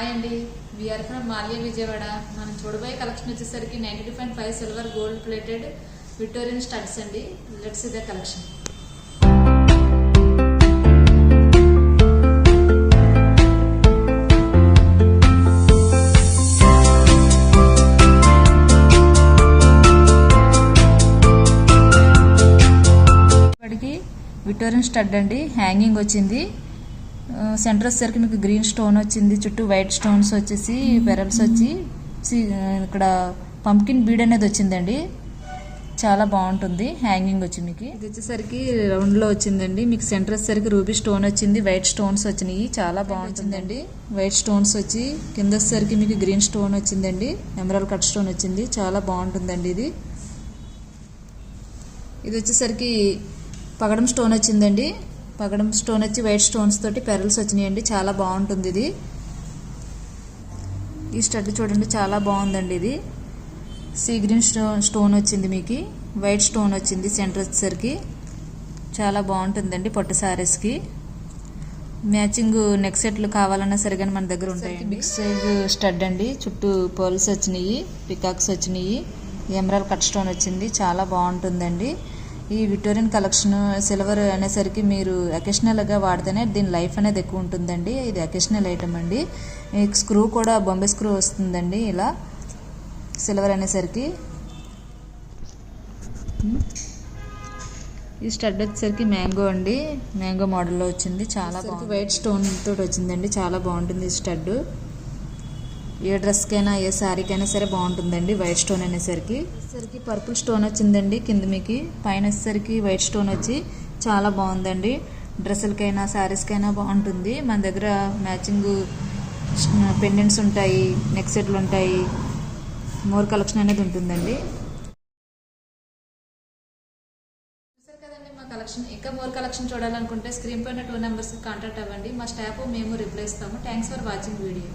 Hi అండి, we are from Mallya Vijayawada. మనం చూడబోయే కలెక్షన్ వచ్చేసరికి 92.5 silver gold plated Victorian studs అండి. Let's see the collection. Victorian stud అండి, హ్యాంగింగ్ వచ్చింది. సెంటర్ వచ్చేసరికి మీకు గ్రీన్ స్టోన్ వచ్చింది, చుట్టూ వైట్ స్టోన్స్ వచ్చేసి పెరల్స్ వచ్చి ఇక్కడ పంప్కిన్ బీడ్ అనేది వచ్చిందండి. చాలా బాగుంటుంది హ్యాంగింగ్ వచ్చి. మీకు ఇది వచ్చేసరికి రౌండ్ లో వచ్చిందండి. మీకు సెంటర్ వచ్చేసరికి రూబీ స్టోన్ వచ్చింది, వైట్ స్టోన్స్ వచ్చినాయి. చాలా బాగుంటుందండి. వైట్ స్టోన్స్ వచ్చి కింద వచ్చేసరికి మీకు గ్రీన్ స్టోన్ వచ్చిందండి, ఎమరాల్డ్ కట్ స్టోన్ వచ్చింది. చాలా బాగుంటుందండి. ఇది వచ్చేసరికి పగడం స్టోన్ వచ్చిందండి. పగడం స్టోన్ వచ్చి వైట్ స్టోన్స్ తోటి పెరల్స్ వచ్చినాయండి. చాలా బాగుంటుంది ఇది. ఈ స్టడ్ చూడండి, చాలా బాగుందండి. ఇది సీ గ్రీన్ స్టోన్ వచ్చింది, మీకు వైట్ స్టోన్ వచ్చింది సెంటర్ వచ్చేసరికి. చాలా బాగుంటుందండి. పట్టు సారీస్కి మ్యాచింగ్ నెక్ సెట్లు కావాలన్నా సరిగానే మన దగ్గర ఉంటాయి. బిగ్ సైజ్ స్టడ్ అండి, చుట్టూ పర్ల్స్ వచ్చినాయి, పికాక్స్ వచ్చినాయి, ఎమరాల్డ్ కట్ స్టోన్ వచ్చింది. చాలా బాగుంటుందండి. ఈ విక్టోరియన్ కలెక్షన్ సిల్వర్ అనేసరికి మీరు అకేషనల్గా వాడితేనే దీని లైఫ్ అనేది ఎక్కువ ఉంటుందండి. ఇది అకేషనల్ ఐటమ్ అండి. స్క్రూ కూడా బొంబే స్క్రూ వస్తుందండి. ఇలా సిల్వర్ అనేసరికి ఈ స్టడ్ వచ్చేసరికి మ్యాంగో అండి, మ్యాంగో మోడల్లో వచ్చింది. చాలా బాగుంది. వైట్ స్టోన్ తోటి వచ్చిందండి. చాలా బాగుంటుంది ఈ స్టడ్. ఏ డ్రెస్కైనా ఏ శారీకైనా సరే బాగుంటుందండి. వైట్ స్టోన్ అనేసరికి పర్పుల్ స్టోన్ వచ్చిందండి కింద, మీకు పైన వచ్చేసరికి వైట్ స్టోన్ వచ్చి చాలా బాగుందండి. డ్రెస్సులకైనా శారీస్కైనా బాగుంటుంది. మన దగ్గర మ్యాచింగ్ పెండెంట్స్ ఉంటాయి, నెక్ సెట్లు ఉంటాయి, మోర్ కలెక్షన్ అనేది ఉంటుందండి. చూసారు కదండి మా కలెక్షన్. ఇంకా మోర్ కలెక్షన్ చూడాలనుకుంటే స్క్రీన్ పైన 2 నెంబర్స్కి కాంటాక్ట్ అవ్వండి. మా స్టాఫ్ మేము రిప్లై ఇస్తాము. Thanks for watching video.